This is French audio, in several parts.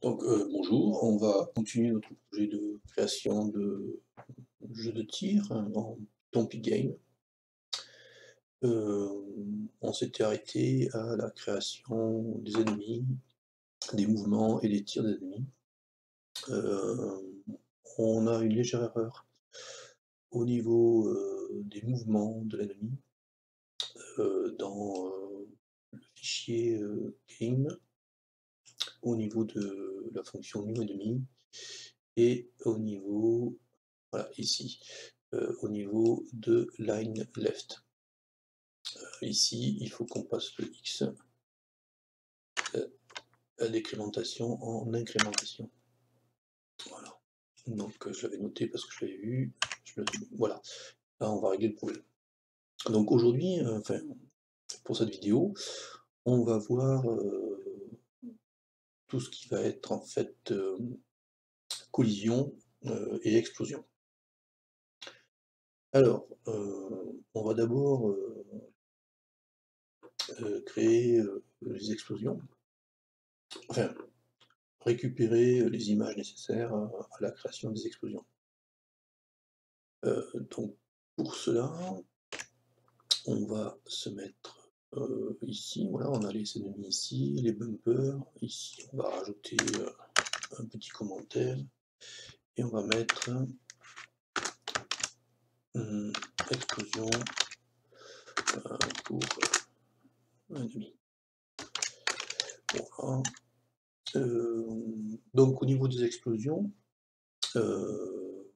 Donc, bonjour, on va continuer notre projet de création de jeux de tir en Tompi Game. On s'était arrêté à la création des ennemis, des mouvements et des tirs des ennemis. Heu, on a une légère erreur au niveau, des mouvements de l'ennemi, dans, le fichier, game, au niveau de la fonction new enemy et au niveau voilà, ici, au niveau de line left. Ici, il faut qu'on passe le X, la décrémentation en incrémentation. Voilà. Donc, je l'avais noté parce que je l'avais vu. Voilà, là, on va régler le problème. Donc aujourd'hui, enfin, pour cette vidéo, on va voir tout ce qui va être en fait collision et explosion. Alors, on va d'abord créer les explosions. Enfin, récupérer les images nécessaires à la création des explosions. Donc pour cela, on va se mettre, ici, voilà, on a les ennemis ici, les bumpers, ici on va rajouter, un petit commentaire et on va mettre, explosion, pour ennemi. Voilà, donc au niveau des explosions, heu,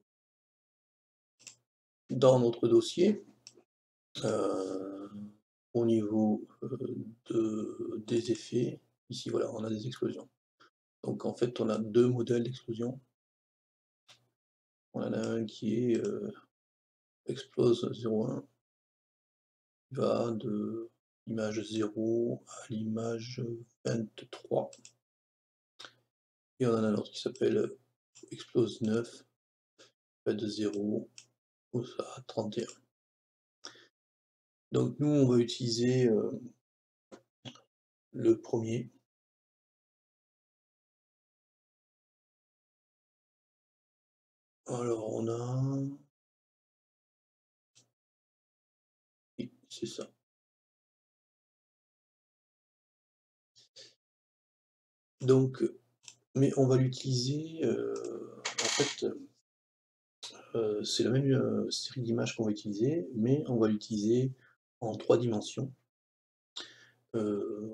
dans notre dossier, Heu, au niveau, des effets, ici voilà, on a des explosions. Donc en fait, on a 2 modèles d'explosion. On en a un qui est, explose 01, va de l'image 0 à l'image 23 et on en a un autre qui s'appelle, explose 9, va de 0 à 31. Donc nous, on va utiliser, le premier. Alors on a oui, c'est ça. Donc mais on va l'utiliser, en fait, c'est la même, série d'images qu'on va utiliser, mais on va l'utiliser en 3 dimensions. Heu,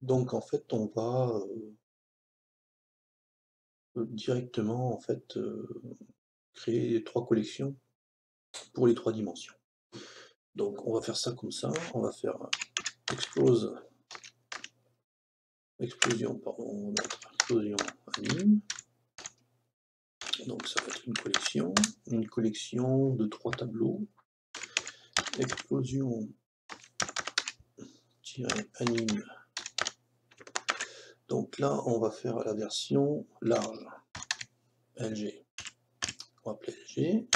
donc en fait, on va, directement en fait, créer 3 collections pour les 3 dimensions. Donc on va faire ça comme ça, on va faire explose explosion pardon, on va mettre explosion anime, donc ça va être une collection de 3 tableaux, explosion anime. Donc là, on va faire la version large, LG. On va appeler LG.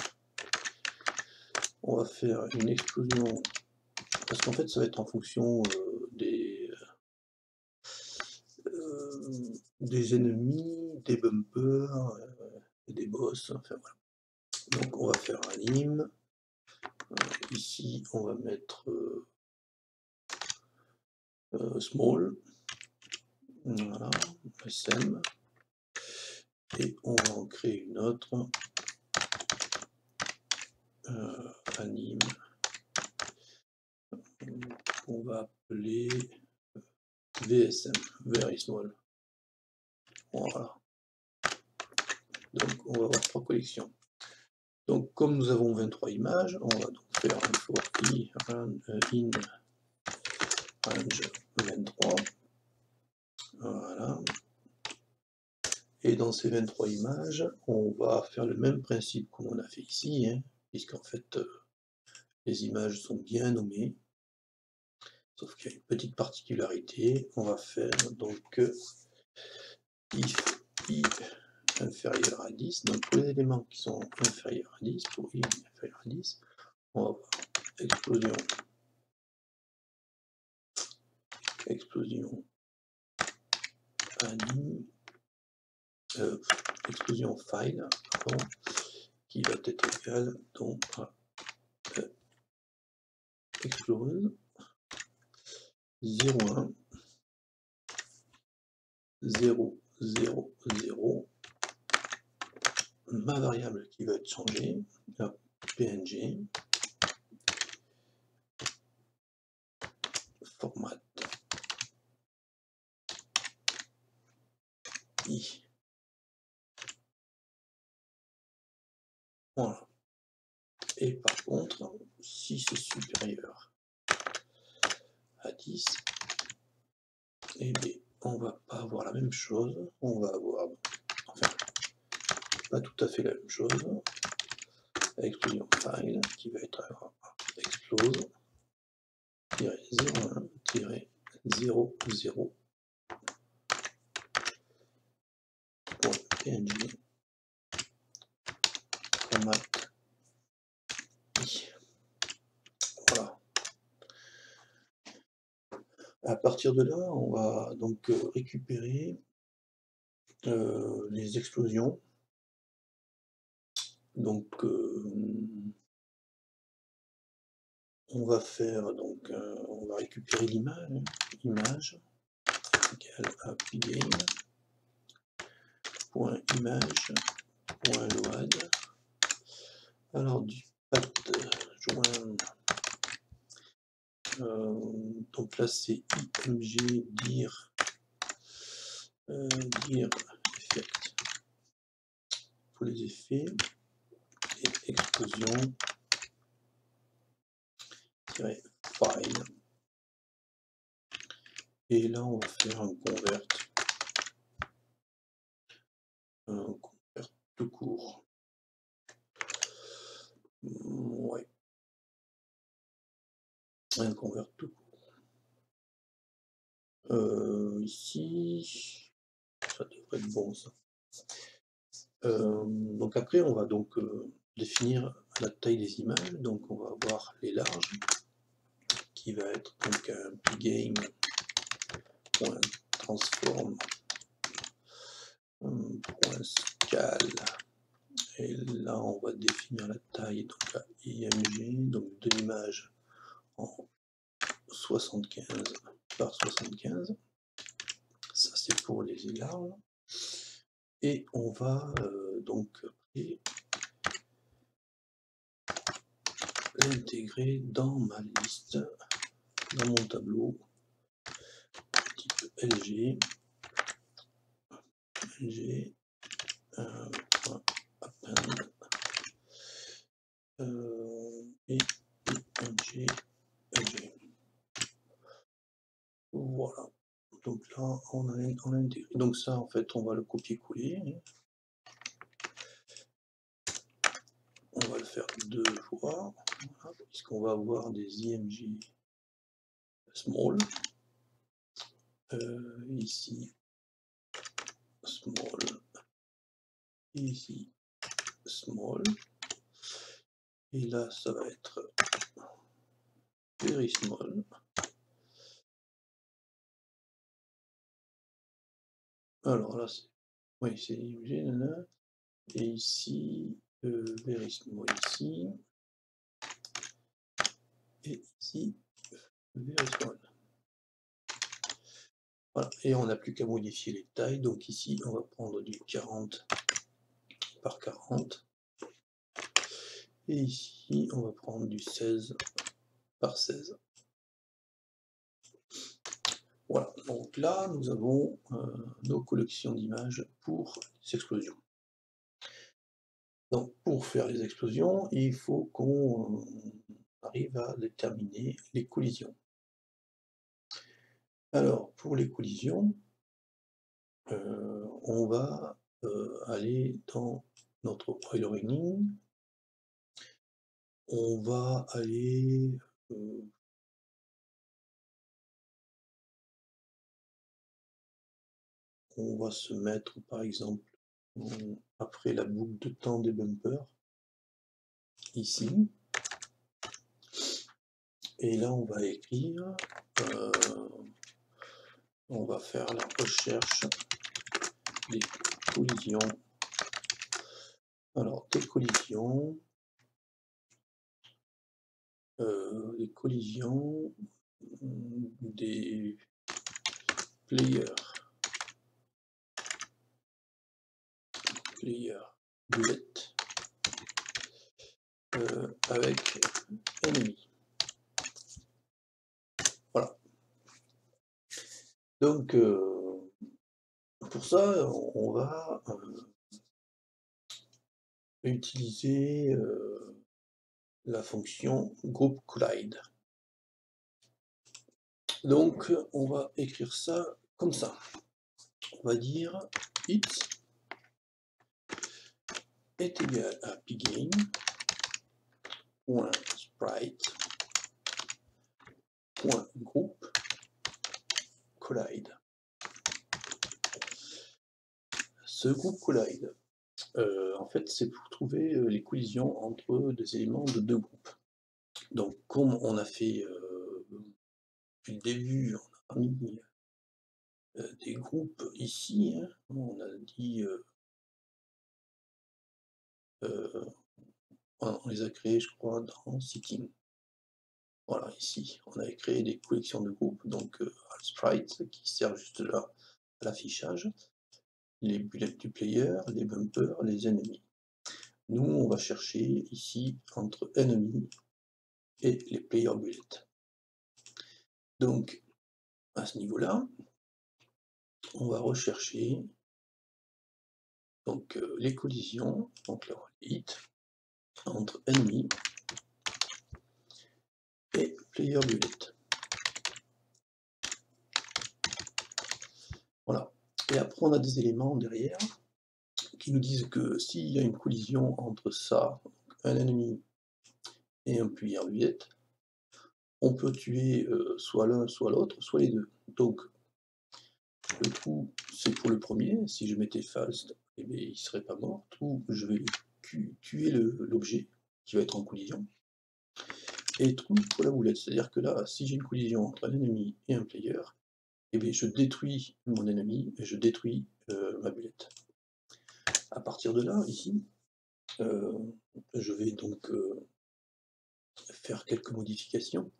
On va faire une explosion, parce qu'en fait, ça va être en fonction des ennemis, des bumpers, et des boss, enfin voilà. Donc on va faire anime. Ici, on va mettre small. Voilà, SM. Et on va en créer une autre. Anime. On va appeler VSM, very small. Voilà. Donc on va avoir 3 collections. Donc comme nous avons 23 images, on va donc faire un for i in range 23. Voilà. Et dans ces 23 images, on va faire le même principe qu'on a fait ici, hein, puisqu'en fait, les images sont bien nommées. Sauf qu'il y a une petite particularité, on va faire donc if i inférieur à 10, donc pour les éléments qui sont inférieurs à 10, pour i inférieur à 10, on va avoir explosion anime, explosion file, pardon, qui va être égal donc à explose 0,1 0 0 0, ma variable qui va être changée, la png, format i. Voilà. Et par contre, si c'est supérieur à 10, et bien, on va pas avoir la même chose, on va avoir, enfin, pas tout à fait la même chose, explosion file qui va être explose 01 0 0 .png format i. Voilà. À partir de là, on va donc récupérer les explosions. Donc on va faire donc on va récupérer l'image égale à pgame.image.load. Alors du pat joindre, donc là c'est img dir effect pour les effets et explosion file, et là on va faire un convert tout court. Ouais, un convert tout court. Ici, ça devrait être bon ça. Donc après on va donc définir la taille des images, donc on va avoir les larges qui va être donc un pgame.transform.scale, et là on va définir la taille donc à img, donc de l'image en 75 par 75, ça c'est pour les larges, et on va donc après l'intégrer dans ma liste, dans mon tableau type LG append et LG. Voilà. Donc là, on a intégré. Donc ça, en fait, on va le copier-coller. On va le faire 2 fois, voilà, puisqu'on va avoir des img small. Ici, small. Ici, small. Et là, ça va être very small. Alors là, c'est img, et ici, very small ici, et ici, very small. Voilà, et on n'a plus qu'à modifier les tailles. Donc ici, on va prendre du 40 par 40. Et ici, on va prendre du 16 par 16. Voilà, donc là, nous avons nos collections d'images pour les explosions. Donc pour faire les explosions, il faut qu'on arrive à déterminer les collisions. Alors, pour les collisions, on va aller dans notre Euler-Running. On va aller on va se mettre par exemple après la boucle de temps des bumpers ici, et là on va écrire on va faire la recherche des collision. Alors, des collisions, des players bullet avec ennemi. Voilà. Donc, pour ça, on va utiliser la fonction group collide. Donc, on va écrire ça comme ça. On va dire it est égal à pgame.sprite.group collide. Ce group collide, en fait, c'est pour trouver les collisions entre des éléments de deux groupes. Donc, comme on a fait depuis le début, on a mis des groupes ici, hein, on a dit, on les a créés, je crois, dans Seeking. Voilà, ici, on avait créé des collections de groupes, donc sprite qui servent juste là à l'affichage, les bullets du player, les bumpers, les ennemis. Nous, on va chercher ici entre ennemis et les player bullets. Donc, à ce niveau-là, on va rechercher donc, les collisions, donc là, hit, entre ennemis et player bullet. Voilà. Et après, on a des éléments derrière qui nous disent que s'il y a une collision entre ça, un ennemi et un player bullet, on peut tuer soit l'un, soit l'autre, soit les deux. Donc, le trou, c'est pour le premier. Si je mettais false, eh bien, il ne serait pas mort. True, je vais tuer l'objet qui va être en collision. Et true pour la boulette. C'est-à-dire que là, si j'ai une collision entre un ennemi et un player, eh bien, je détruis mon ennemi et je détruis ma boulette. À partir de là, ici, je vais donc faire quelques modifications.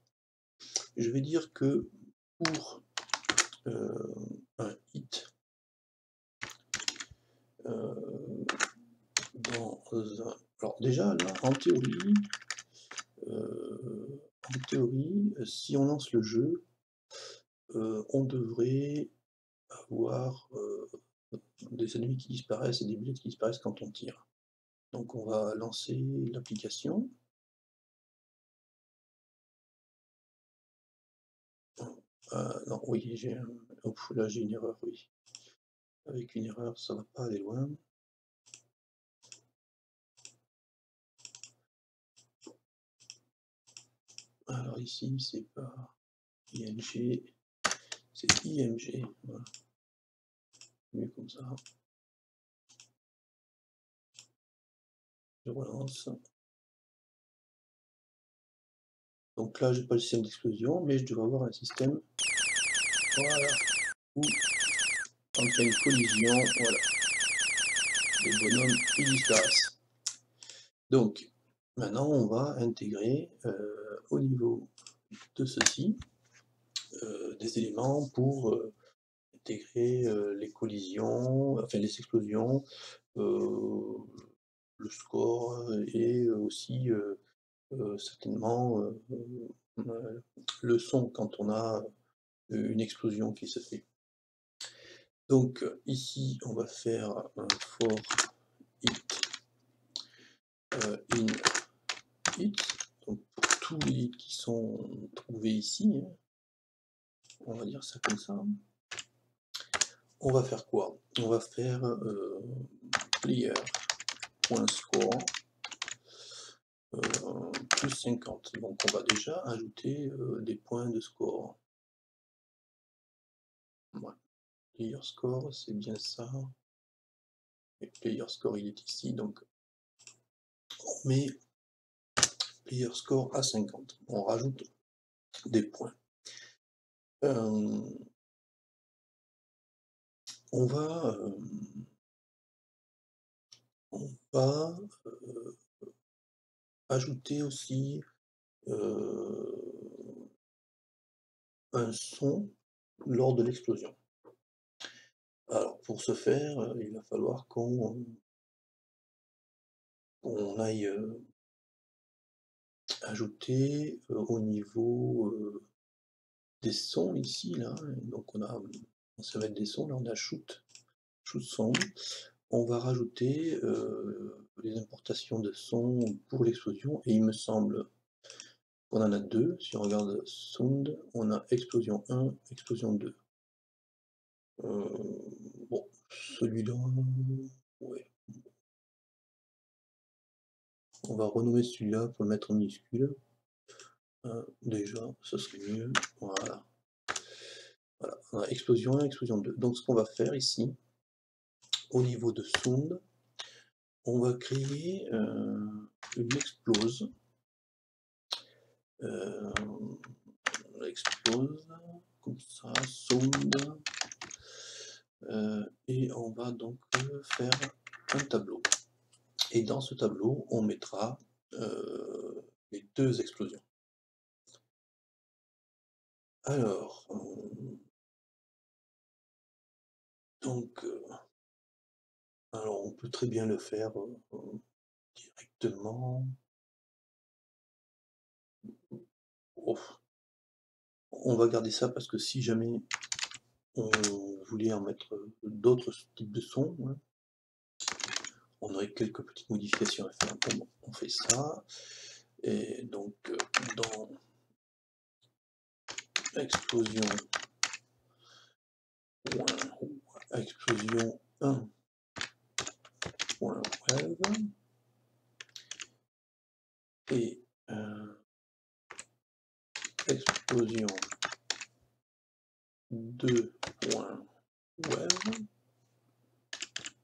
Je vais dire que pour un hit dans un... Alors déjà, là, en théorie, si on lance le jeu, on devrait avoir des ennemis qui disparaissent et des bullets qui disparaissent quand on tire. Donc on va lancer l'application. Non, oui, là j'ai une erreur, oui. Avec une erreur, ça va pas aller loin. Alors ici, c'est pas ING, c'est IMG. Voilà. Mieux comme ça. Je relance. Donc là, j'ai pas le système d'explosion, mais je devrais avoir un système, voilà, où quand il y a une collision, voilà, les bonhommes, ils disparaissent. Donc, maintenant, on va intégrer au niveau de ceci des éléments pour intégrer les collisions, enfin les explosions, le score et aussi certainement le son quand on a une explosion qui se fait. Donc ici on va faire un for hit in hit, donc pour tous les hits qui sont trouvés ici, hein, on va dire ça comme ça. On va faire quoi? On va faire player.score plus 50. Donc on va déjà ajouter des points de score. Voilà. Player score, c'est bien ça. Et player score, il est ici, donc on met player score à 50. On rajoute des points. On va va ajouter aussi un son lors de l'explosion. Alors pour ce faire, il va falloir qu'on aille, ajouter, au niveau, des sons ici là, donc ça va être des sons, là on a shoot sound. On va rajouter, les importations de sons pour l'explosion et il me semble qu'on en a 2. Si on regarde sound, on a explosion 1, explosion 2. Bon, celui-là, ouais, on va renommer celui-là pour le mettre en minuscule. Déjà, ça serait mieux. Voilà. Voilà, on a explosion 1, explosion 2. Donc ce qu'on va faire ici, au niveau de sound, on va créer une explose. Explose, comme ça, sound. Et on va donc faire un tableau. Et dans ce tableau, on mettra les 2 explosions. Alors, donc, alors on peut très bien le faire directement. Oh, on va garder ça parce que si jamais on voulait en mettre d'autres types de sons, hein, on aurait quelques petites modifications à faire. Bon, on fait ça. Et donc, dans explosion, explosion 1.wave et explosion 2.wave.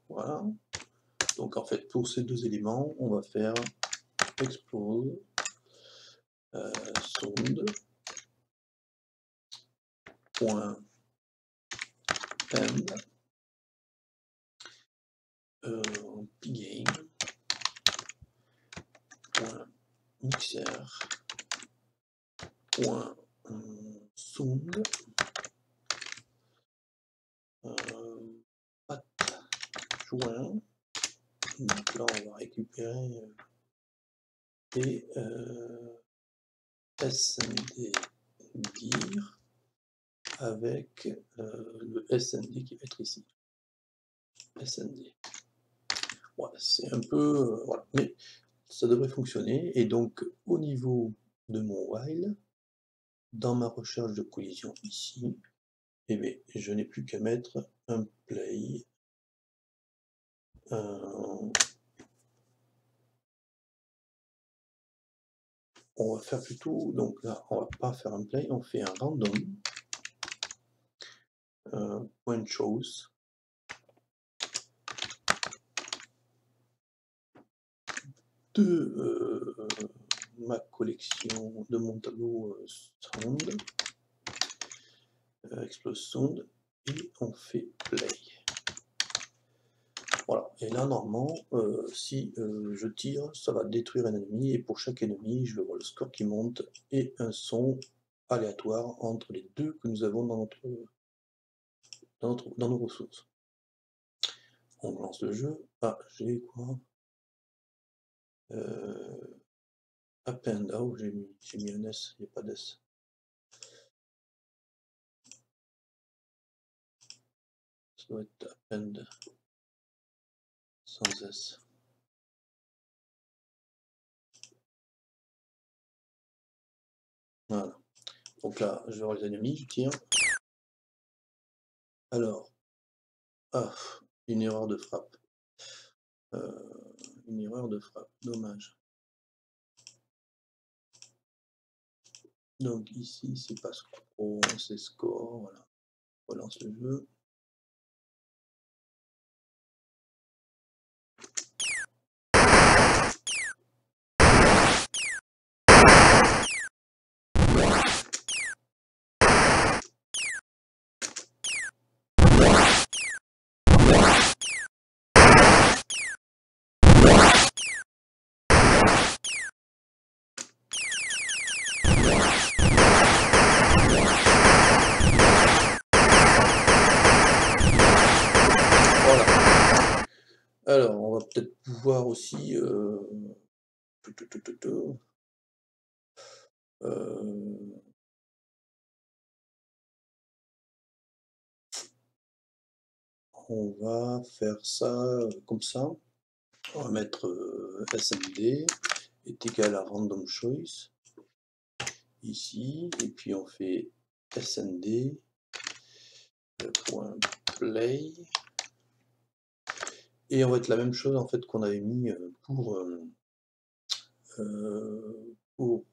Voilà. Donc en fait, pour ces 2 éléments, on va faire explose sound point end gain point mixer point sound pat joint. Donc là on va récupérer et SND dire avec le SND qui va être ici. SND. Voilà, c'est un peu voilà, mais ça devrait fonctionner. Et donc au niveau de mon while, dans ma recherche de collision ici, eh bien, je n'ai plus qu'à mettre un play. On va faire plutôt, donc là, on va pas faire un play, on fait un random point chose de ma collection, de mon tableau sound, explose sound, et on fait play. Voilà, et là normalement, si je tire, ça va détruire un ennemi, et pour chaque ennemi, je vais voir le score qui monte, et un son aléatoire entre les 2 que nous avons dans nos ressources. On lance le jeu. Ah, j'ai quoi? Append, oh, j'ai mis un S, il n'y a pas d'S. Ça doit être append sans S. Voilà. Donc là, je vais voir les ennemis, je tire. Alors, ah, une erreur de frappe. Une erreur de frappe, dommage. Donc ici, c'est pas score, c'est score, voilà. On relance le jeu. Voilà. Alors, on va peut-être pouvoir aussi, tout, tout, tout, tout, tout, on va faire ça comme ça. On va mettre SMD est égal à random choice ici, et puis on fait SND point play, et on va être la même chose en fait qu'on avait mis pour pour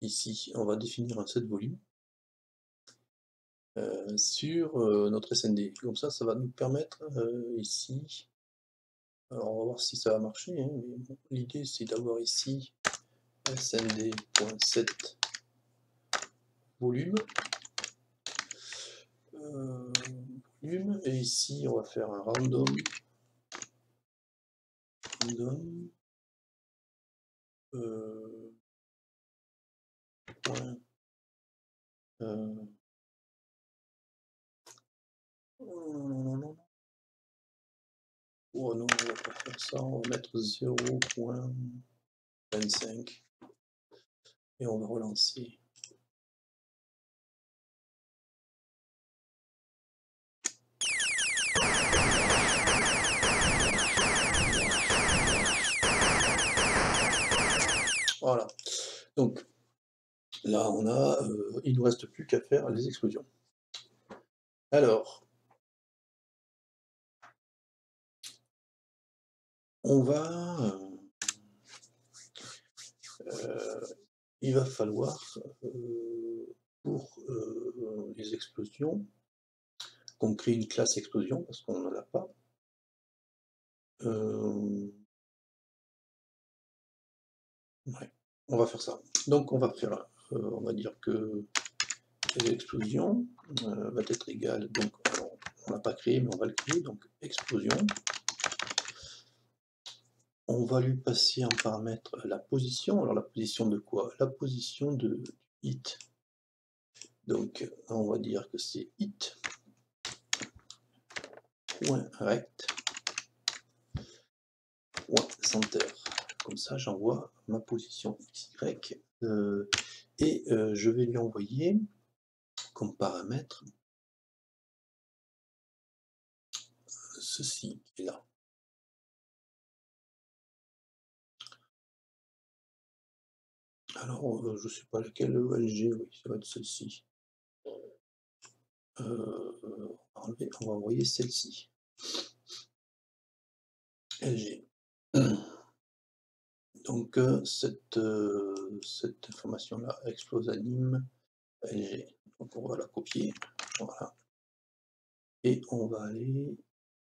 ici. On va définir un set volume sur notre SND. Comme ça va nous permettre ici. Alors on va voir si ça va marcher, hein, mais bon, l'idée c'est d'avoir ici SND.set volume. Volume, et ici on va faire un random point, oh non, on va pas faire ça, on va mettre 0.25 et on va relancer. Voilà. Donc là, on a, il nous reste plus qu'à faire les explosions. Alors, on va, il va falloir pour les explosions qu'on crée une classe explosion parce qu'on n'en a pas. Ouais, on va faire ça. Donc on va faire, on va dire que l'explosion va être égale, donc on l'a pas créé, mais on va le créer, donc explosion. On va lui passer en paramètre la position. Alors la position de quoi? La position de hit. Donc on va dire que c'est hit.rect center. Comme ça j'envoie ma position XY et je vais lui envoyer comme paramètre ceci qui est là. Alors, je ne sais pas laquelle ELG, oui, ça va être celle-ci. On va envoyer celle-ci. LG. Donc, cette information-là, explose anime LG. Donc, on va la copier. Voilà. Et on va aller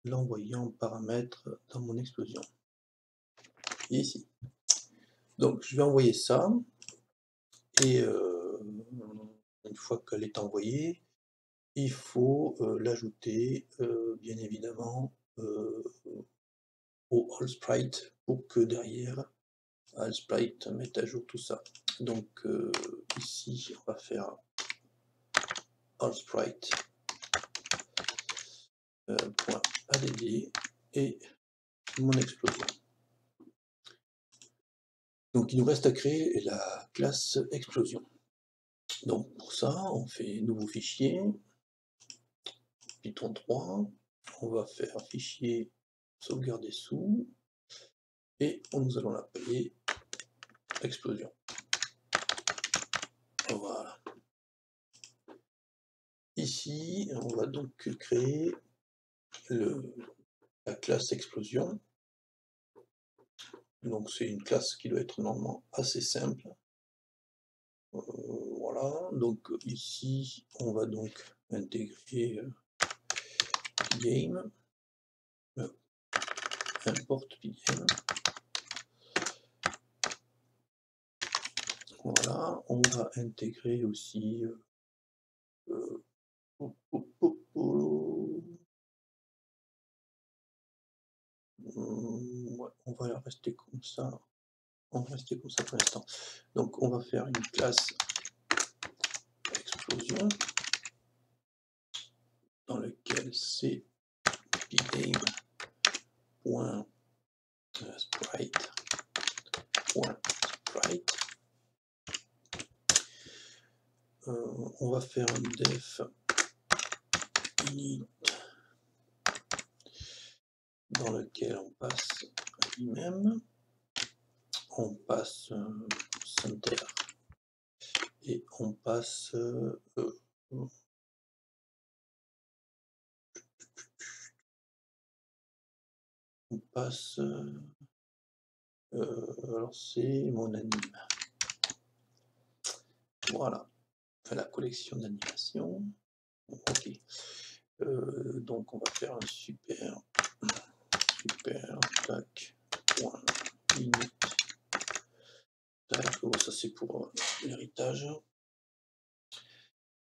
l'envoyer en paramètre dans mon explosion. Ici. Donc, je vais envoyer ça. Et une fois qu'elle est envoyée, il faut l'ajouter, bien évidemment, au AllSprite pour que derrière, AllSprite mette à jour tout ça. Donc ici, on va faire AllSprite .add et mon explosion. Donc il nous reste à créer la classe explosion. Donc pour ça, on fait nouveau fichier, Python 3, on va faire fichier sauvegarder sous, et nous allons l'appeler explosion. Voilà. Ici, on va donc créer la classe explosion. Donc c'est une classe qui doit être normalement assez simple. Voilà, donc ici, on va donc intégrer pgame, import pgame. Voilà, on va intégrer aussi on va rester comme ça. On va rester comme ça pour l'instant. Donc on va faire une classe explosion dans lequel c'est pgame.sprite. On va faire un def init dans lequel on passe lui-même, on passe center et on passe alors c'est mon anime. Voilà, la collection d'animation. Ok. Donc on va faire un super tac point init tac. Oh, ça c'est pour l'héritage.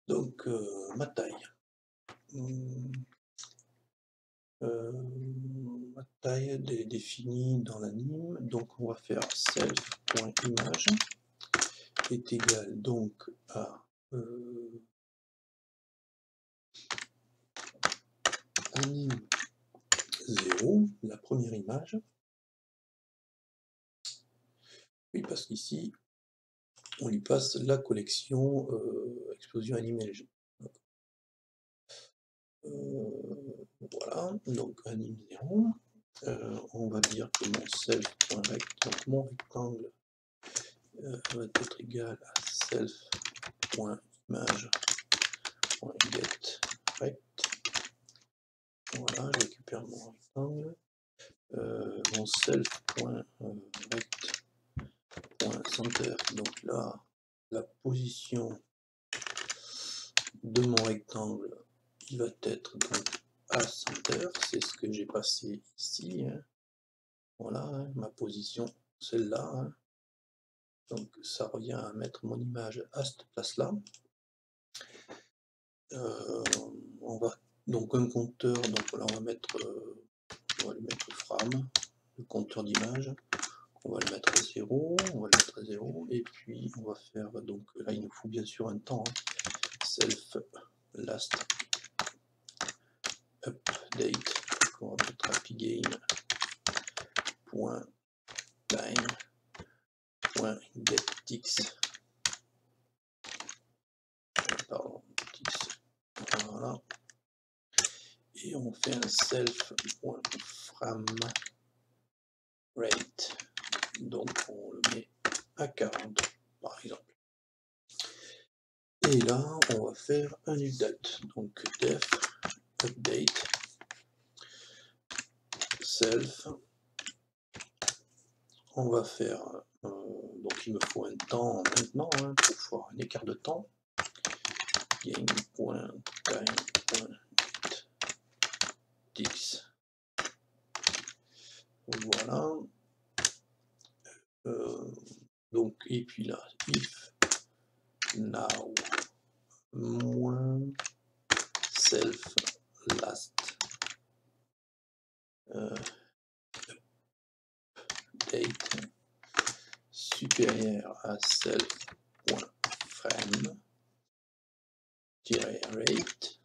Donc ma taille. Ma taille est définie dans l'anime, donc on va faire self.image est égal donc à anime 0, la première image. Oui, parce qu'ici on lui passe la collection explosion animé. Voilà, donc anime 0. On va dire que mon self.rect, donc mon rectangle va être égal à self.image.getRect. Voilà, je récupère mon rectangle. Mon self.rect.center, donc là, la position de mon rectangle, il va être donc à center, c'est ce que j'ai passé ici. Hein. Voilà, hein, ma position, celle-là. Hein. Donc ça revient à mettre mon image à cette place-là. On va donc un compteur, donc là on va mettre, on va lui mettre Fram, le compteur d'image. On va le mettre à 0, et puis on va faire, donc là il nous faut bien sûr un temps, hein. Self last update, on va mettre happygame.time.getTix, pardon, tix, voilà, et on fait un self.framerate, donc on le met à 40 par exemple. Et là, on va faire un update. Donc def update self. On va faire, donc il me faut un temps maintenant, hein, pour faire un écart de temps. Game.time.getTix. Voilà. Donc, et puis là, if now moins self last update supérieur à self.frame-rate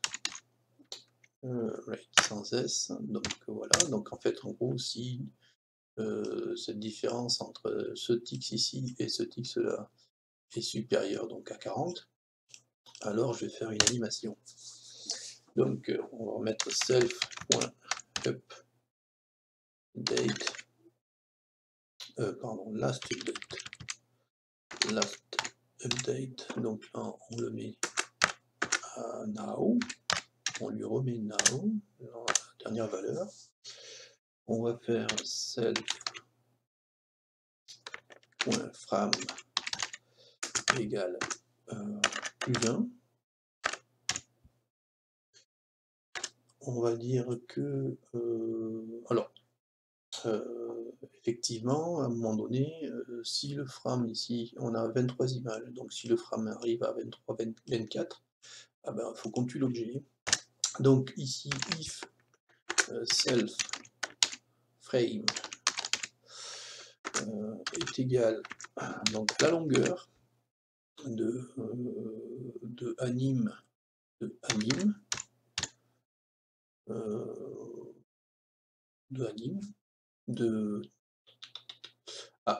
rate sans s, donc voilà, donc en fait en gros si cette différence entre ce tix ici et ce tix là est supérieure donc à 40, alors je vais faire une animation. Donc on va remettre self.update, pardon, last update, donc là on le met à now, on lui remet now, la dernière valeur. On va faire self.frame égale plus 1. On va dire que, alors, effectivement, à un moment donné, si le frame ici, on a 23 images, donc si le frame arrive à 23, 24, ah ben, il faut qu'on tue l'objet. Donc ici, if self frame est égal donc la longueur de anime de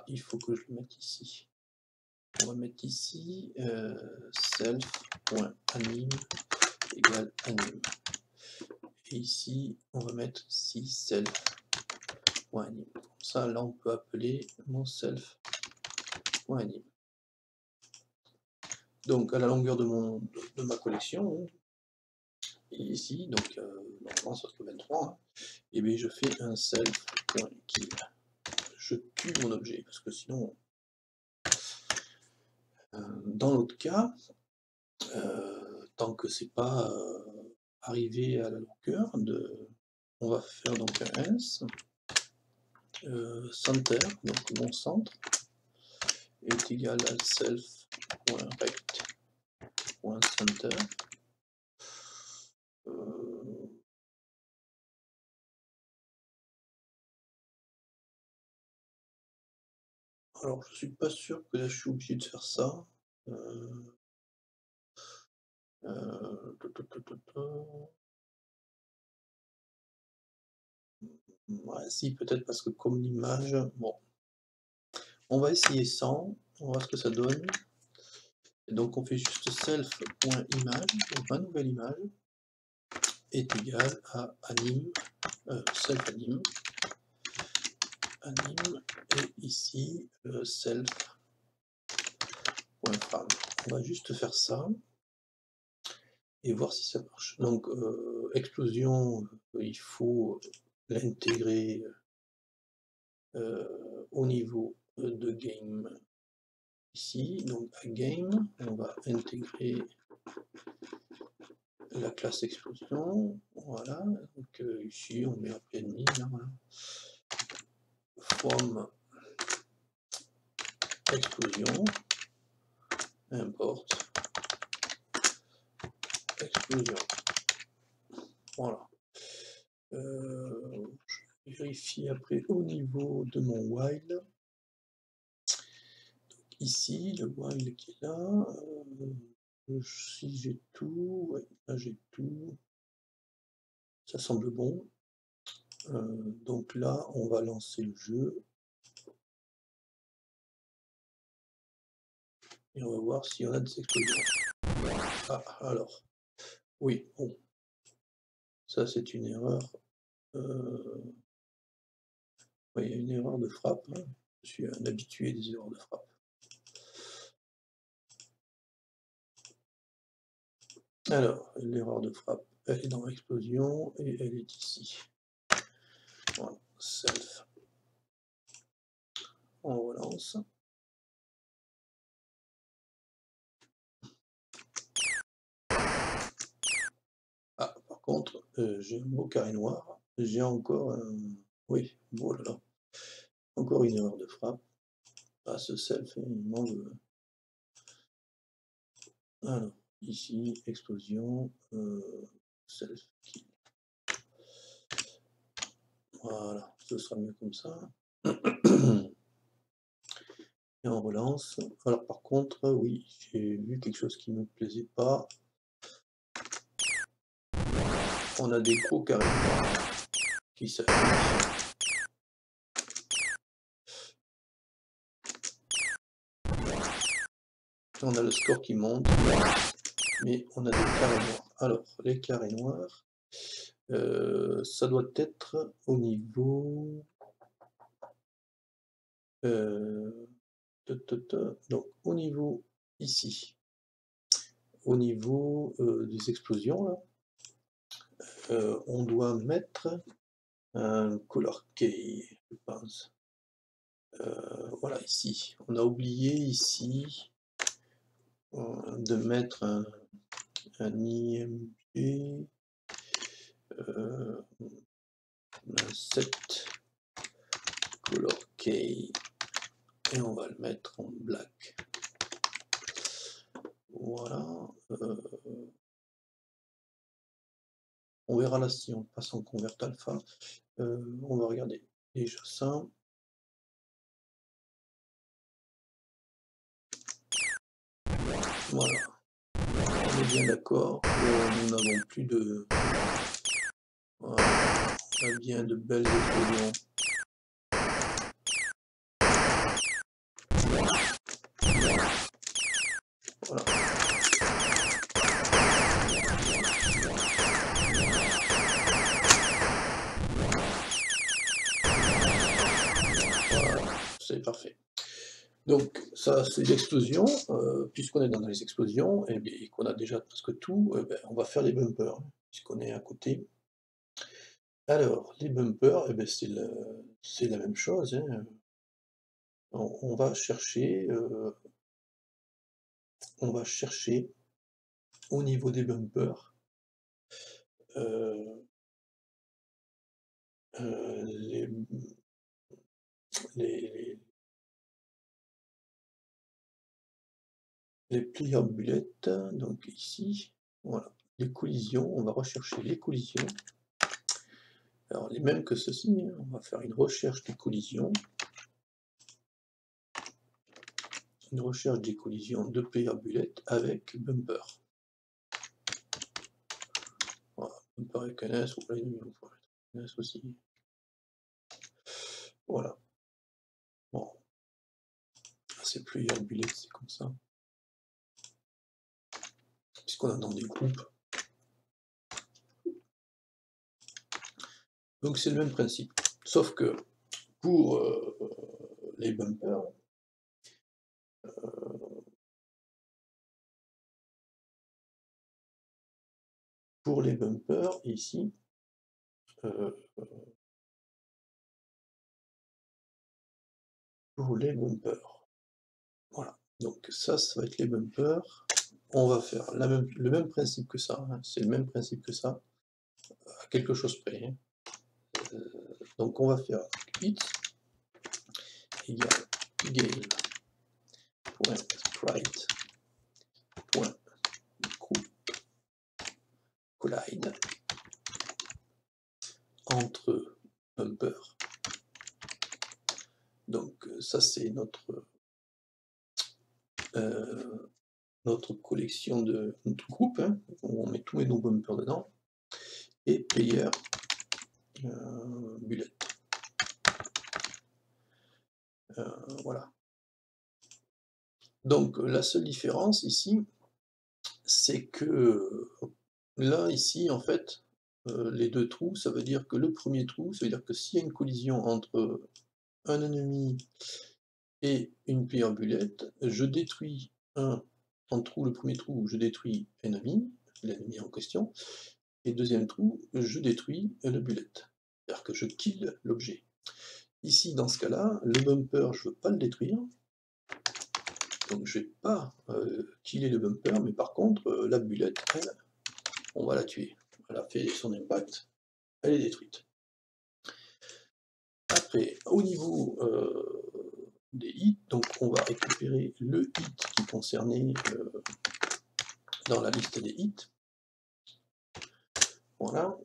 il faut que je le mette ici. On va mettre ici self.anime égale anime. Et ici, on va mettre ici self.anime. Comme ça, là, on peut appeler mon self.anime. Donc, à la longueur de ma collection, et ici, donc, normalement, ça se 23, hein, et bien, je fais un self.kill. Je tue mon objet, parce que sinon, dans l'autre cas, tant que c'est pas arrivé à la longueur on va faire donc un else center, donc mon centre est égal à self.rect.center. Alors je suis pas sûr que là je suis obligé de faire ça. Ouais, si, peut-être parce que comme l'image, bon, on va essayer sans, on va voir ce que ça donne. Et donc on fait juste self.image, donc ma nouvelle image est égale à anime, self-anime, anime, et ici self.frame. On va juste faire ça et voir si ça marche. Donc explosion, il faut l'intégrer au niveau de game ici. Donc à game, on va intégrer la classe explosion. Voilà. Donc ici, on met appelé ennemi. Hein, voilà. From explosion, import explosion. Voilà. Je vérifie après au niveau de mon while. Donc ici, le while qui est là. Si j'ai tout, ouais, là j'ai tout. Ça semble bon. Donc là, on va lancer le jeu. Et on va voir si on a des explosions. Ah, alors. Oui, bon. Ça, c'est une erreur. Oui, il y a une erreur de frappe. Hein. Je suis un habitué des erreurs de frappe. Alors, l'erreur de frappe, elle est dans l'explosion et elle est ici. Voilà, self. On relance. Ah, par contre, j'ai un beau carré noir. J'ai encore un... Oui, bon là là. Encore une erreur de frappe. Ah, ce self, il m'en veut. Alors, ici, explosion, self kill. Voilà, ce sera mieux comme ça. Et on relance. Alors par contre, oui, j'ai vu quelque chose qui ne me plaisait pas. On a des gros carrés qui s'affichent. On a le score qui monte, mais on a des carrés noirs. Alors, les carrés noirs, ça doit être au niveau... donc, au niveau ici, au niveau des explosions, là, on doit mettre un color key, je pense. Voilà, ici. On a oublié ici de mettre un IMG, un set color key, et on va le mettre en black. Voilà. On verra là si on passe en convert alpha. On va regarder déjà ça. Voilà. On est bien d'accord que nous n'avons plus de... Voilà. On a bien de belles explosions. Voilà. Voilà, c'est parfait. Donc ça, c'est l'explosion. Puisqu'on est dans les explosions et qu'on a déjà presque tout, on va faire les bumpers, puisqu'on est à côté. Alors, les bumpers, c'est la même chose, hein. On va chercher, au niveau des bumpers, heu les les les pliants bullets, donc ici, voilà. Les collisions, on va rechercher les collisions. Alors les mêmes que ceci, hein, on va faire une recherche des collisions. Une recherche des collisions de player bullet avec bumper. Voilà, bumper avec un S, ou player un S aussi. Voilà. Bon, c'est player bullet, c'est comme ça. Puisqu'on a dans des groupes. Donc c'est le même principe. Sauf que pour les bumpers, ici, pour les bumpers. Voilà. Donc ça va être les bumpers. On va faire le même principe que ça, hein. C'est le même principe que ça, à quelque chose près, hein. Donc on va faire hit égale game.sprite.collide entre bumper. Donc ça c'est notre collection de notre groupe, hein, où on met tous nos bumpers dedans, et player bullet. Voilà. Donc la seule différence ici, c'est que là, ici, en fait, les deux trous, ça veut dire que le premier trou, ça veut dire que s'il y a une collision entre un ennemi et une player bullet, je détruis un trou, le premier trou, je détruis l'ennemi en question, et le deuxième trou, je détruis le bullet. C'est-à-dire que je kill l'objet. Ici, dans ce cas-là, le bumper, je ne veux pas le détruire, donc je ne vais pas killer le bumper, mais par contre, la bullet, elle, on va la tuer. Elle a fait son impact, elle est détruite. Après, au niveau des hits, donc on va récupérer le hit qui concernait dans la liste des hits. Voilà.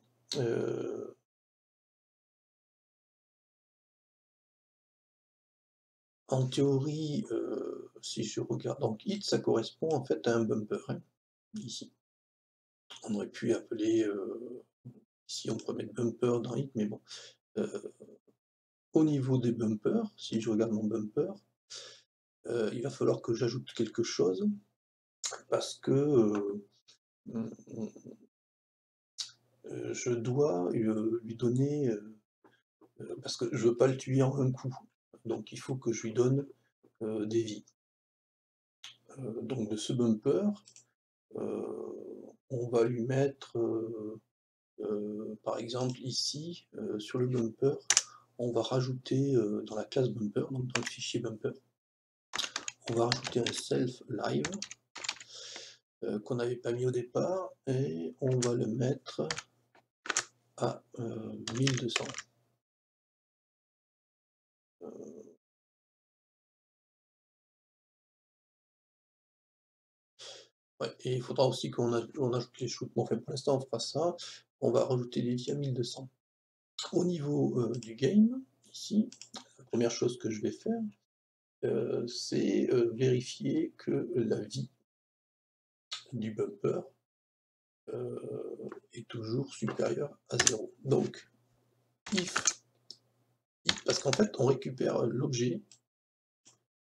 En théorie, si je regarde, donc hit, ça correspond en fait à un bumper, hein, ici. On aurait pu appeler, ici on pourrait mettre bumper dans hit, mais bon. Au niveau des bumpers, si je regarde mon bumper, il va falloir que j'ajoute quelque chose, parce que je dois lui donner, parce que je veux pas le tuer en un coup, donc il faut que je lui donne des vies. Donc de ce bumper, on va lui mettre, par exemple ici, sur le bumper, on va rajouter dans la classe bumper, donc dans le fichier bumper, on va rajouter un self live qu'on n'avait pas mis au départ, et on va le mettre à 1200. Ouais, et il faudra aussi qu'on ajoute les shoots. Bon, enfin, pour l'instant, on fera ça. On va rajouter les vies à 1200. Au niveau du game, ici, la première chose que je vais faire, c'est vérifier que la vie du bumper est toujours supérieur à 0. Donc, if, parce qu'en fait, on récupère l'objet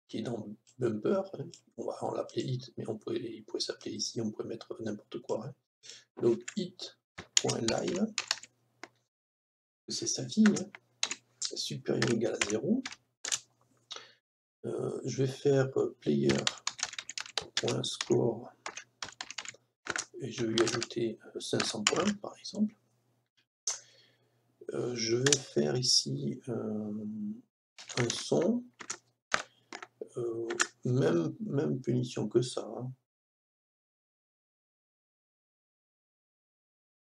qui est dans bumper, hein, on va l'appeler it, mais il pourrait s'appeler ici, on pourrait mettre n'importe quoi. Hein. Donc, it.live, c'est sa vie, hein, supérieur ou égal à 0. Je vais faire player.score et je vais lui ajouter 500 points par exemple. Je vais faire ici un son, même punition que ça. Hein.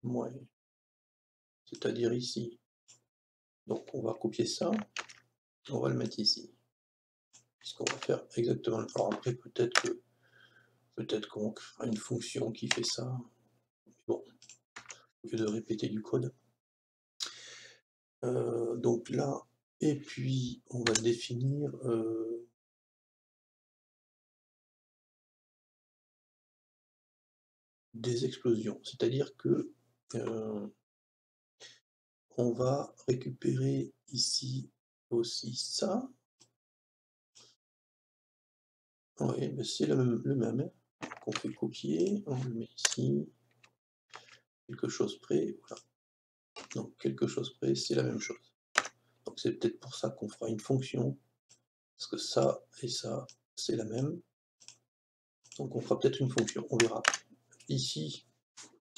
Ouais. C'est-à-dire ici. Donc on va copier ça, on va le mettre ici. Puisqu'on va faire exactement le. Alors après peut-être qu'on fera une fonction qui fait ça. Bon, au lieu de répéter du code. Donc là, et puis on va définir des explosions. C'est-à-dire que on va récupérer ici aussi ça. Oui, ben c'est le même. On fait copier, on le met ici. Quelque chose près, voilà. Donc quelque chose près, c'est la même chose. Donc c'est peut-être pour ça qu'on fera une fonction, parce que ça et ça, c'est la même. Donc on fera peut-être une fonction, on verra. Ici,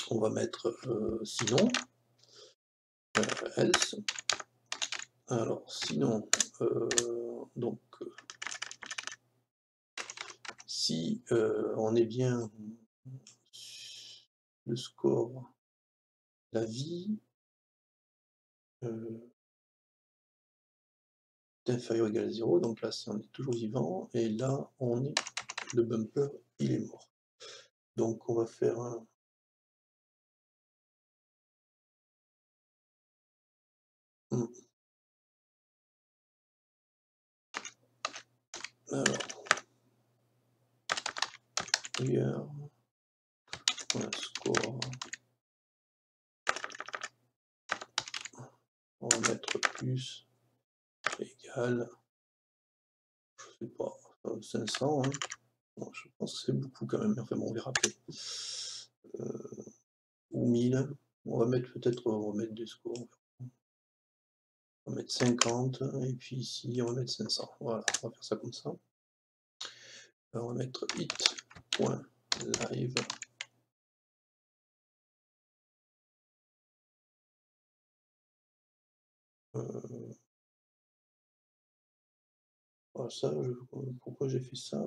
on va mettre sinon, else. Alors sinon, donc si on est bien le score, la vie est inférieur ou égal à 0, donc là on est toujours vivant, et là on est, le bumper il est mort. Donc on va faire un alors hier score, on va mettre plus égal, je sais pas, 500, hein. Bon, je pense que c'est beaucoup quand même, mais enfin bon, on verra après. Ou 1000, on va mettre peut-être, on va mettre des scores, on va mettre 50, et puis ici on va mettre 500, voilà, on va faire ça comme ça. Alors, on va mettre it.live. Voilà, ça, pourquoi j'ai fait ça?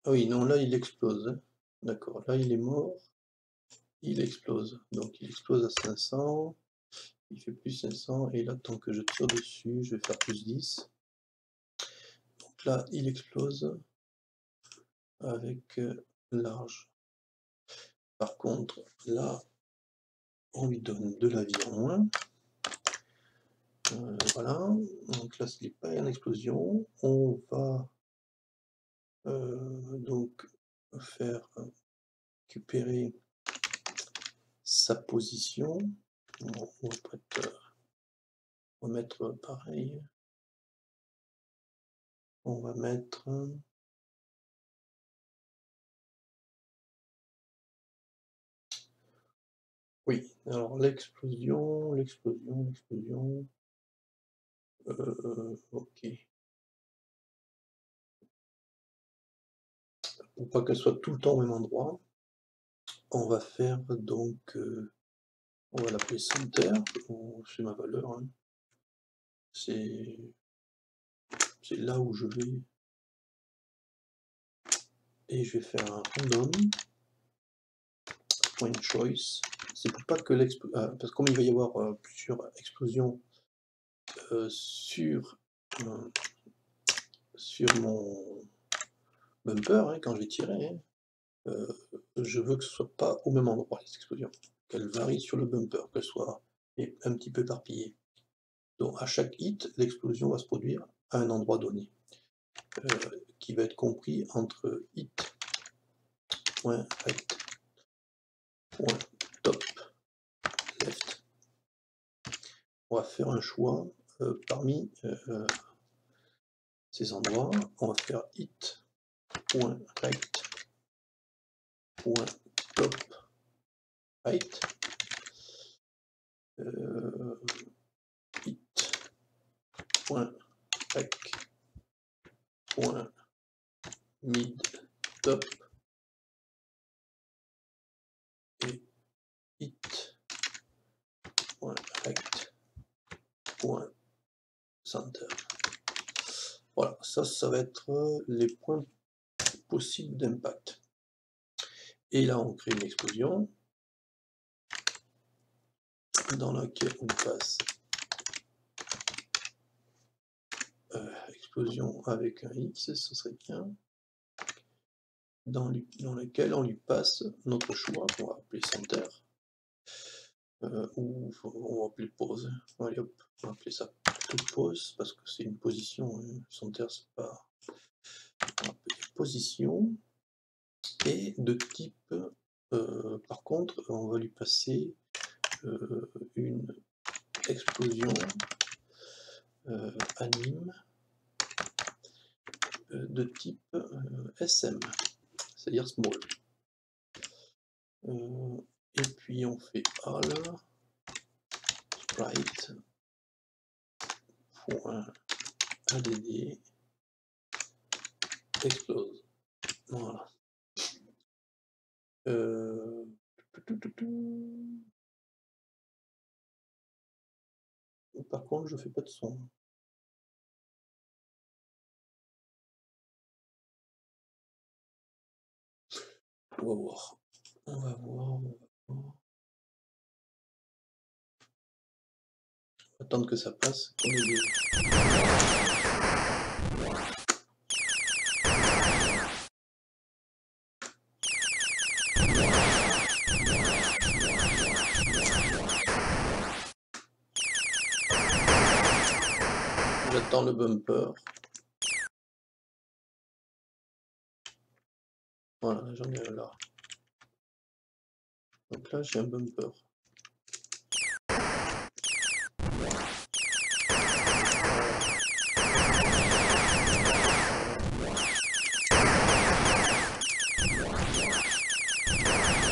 Ah oui, non, là il explose. Hein. D'accord, là il est mort, il explose. Donc il explose à 500, il fait plus 500, et là, tant que je tire dessus, je vais faire plus 10. Donc là, il explose avec large. Par contre, là, on lui donne de la vie en moins. Voilà, donc là, ce n'est pas une explosion. On va donc faire récupérer sa position. Bon, on va mettre pareil. On va mettre oui, alors l'explosion, ok. Pour pas qu'elle soit tout le temps au même endroit, on va faire donc, on va l'appeler center, c'est ma valeur, hein. C'est là où je vais, et je vais faire un random point choice. C'est pour pas que parce que comme il va y avoir plusieurs explosions sur mon bumper, hein, quand je vais tirer, hein, je veux que ce soit pas au même endroit les explosions, qu'elles varient sur le bumper, qu'elles soient un petit peu éparpillées. Donc à chaque hit, l'explosion va se produire à un endroit donné, qui va être compris entre hit.right.top left. On va faire un choix parmi ces endroits. On va faire hit.right.top right, hit.right.mid top et hit.right.center. Voilà, ça va être les points possibles d'impact. Et là, on crée une explosion dans laquelle on passe explosion avec un X, ce serait bien, dans laquelle on lui passe notre choix qu'on va appeler center, ou on va appeler pause. Allez hop, on va appeler ça pause parce que c'est une position, center c'est pas. On va appeler position, et de type, par contre, on va lui passer une explosion anime de type SM, c'est-à-dire small. Et puis on fait all sprite.add explose. Voilà. Par contre, je fais pas de son. On va voir. On va voir. Attendre que ça passe. J'attends le bumper. Voilà, j'en ai un là. Donc là, j'ai un bumper.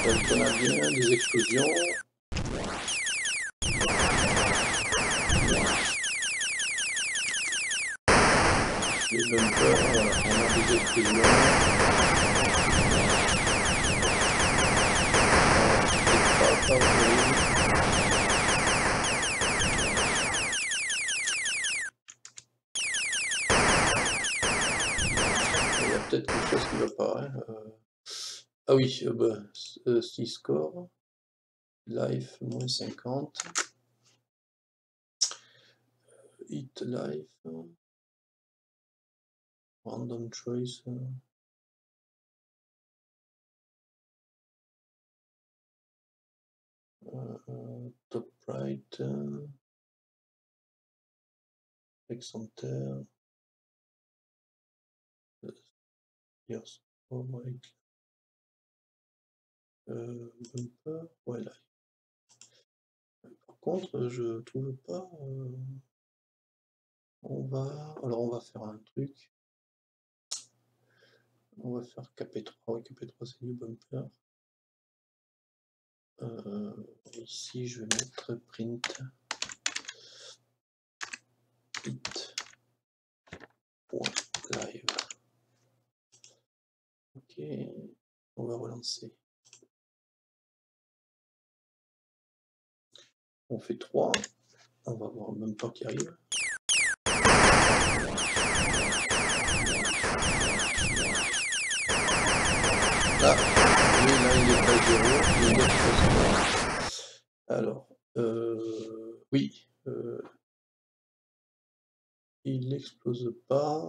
Donc on a bien des explosions. Les bumpers, voilà, on a des explosions. Il y a peut-être quelque chose qui va pas. Hein. Ah oui, si score, life moins 50, hit life, random choice. Top right, center, yes, right, bumper, ouais, là. Par contre, je trouve pas. Alors on va faire un truc. On va faire KP3. Oui, KP3 c'est du bumper. Ici, je vais mettre print hit.live. Ok, on va relancer. On fait 3. On va voir un bumper qui arrive. Là, lui, là, il est pas 0, il est 9%. Alors, oui, il n'explose pas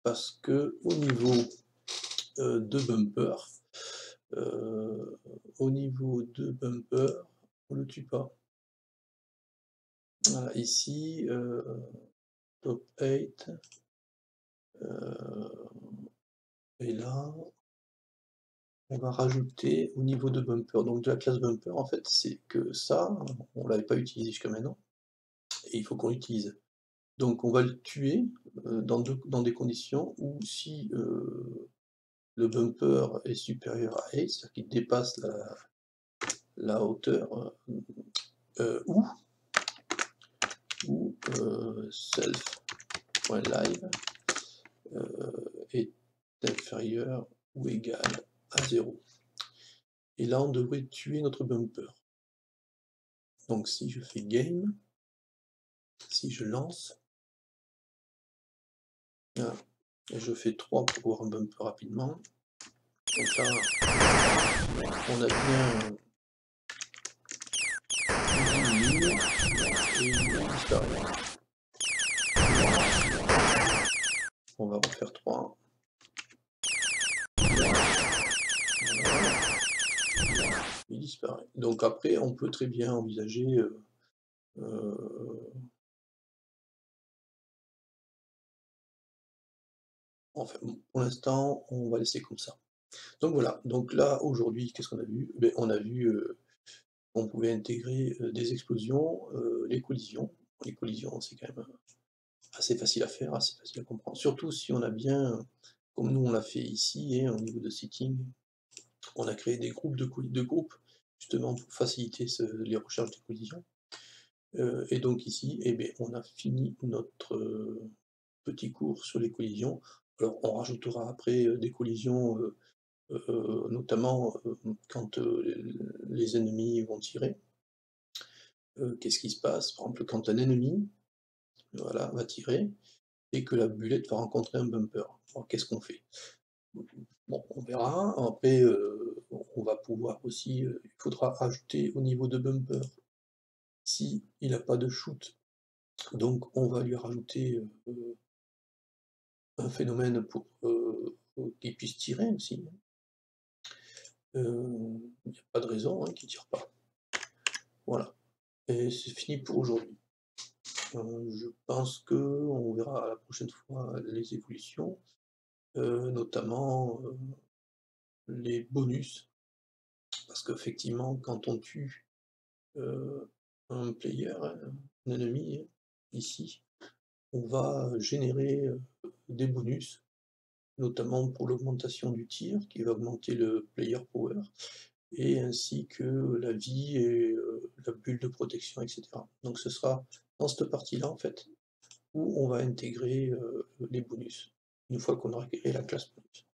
parce que au niveau de bumper, on le tue pas. Voilà, ici, top 8, et là, on va rajouter au niveau de bumper, donc de la classe bumper, en fait, c'est que ça, on l'avait pas utilisé jusqu'à maintenant, et il faut qu'on l'utilise. Donc on va le tuer, dans des conditions où si, le bumper est supérieur à 8, c'est-à-dire qu'il dépasse la hauteur, ou self.live est inférieur ou égal à 0. Et là, on devrait tuer notre bumper. Donc si je fais game, si je lance, voilà, et je fais 3 pour voir un bumper rapidement. Donc là, on a bien une ligne, et une ligne disparaît. On va refaire 3. Il disparaît. Donc après, on peut très bien envisager, enfin, pour l'instant, on va laisser comme ça. Donc voilà, donc là, aujourd'hui, qu'est-ce qu'on a vu? Beh, on a vu, qu'on pouvait intégrer, des explosions, les collisions. Les collisions, c'est quand même, assez facile à faire, assez facile à comprendre. Surtout si on a bien, comme nous on l'a fait ici, hein, au niveau de setting, on a créé des groupes de groupes, justement pour faciliter les recherches de collisions. Et donc ici, eh beh, on a fini notre, petit cours sur les collisions. Alors on rajoutera après, des collisions, notamment, quand, les ennemis vont tirer. Qu'est-ce qui se passe? Par exemple, quand un ennemi, voilà, va tirer et que la bulette va rencontrer un bumper. Alors qu'est-ce qu'on fait? Bon, on verra. Après, on va pouvoir aussi, il faudra ajouter au niveau de bumper, si il n'a pas de shoot, donc on va lui rajouter, un phénomène pour, qu'il puisse tirer aussi. Il n'y a pas de raison, hein, qu'il tire pas. Voilà, et c'est fini pour aujourd'hui. Je pense qu'on verra la prochaine fois les évolutions, notamment, les bonus, parce qu'effectivement quand on tue, un player, hein, un ennemi, hein, ici, on va générer, des bonus, notamment pour l'augmentation du tir, qui va augmenter le player power, et ainsi que la vie et la bulle de protection, et cetera. Donc ce sera dans cette partie-là, en fait, où on va intégrer, les bonus, une fois qu'on aura créé la classe bonus.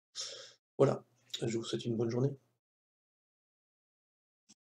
Voilà, je vous souhaite une bonne journée.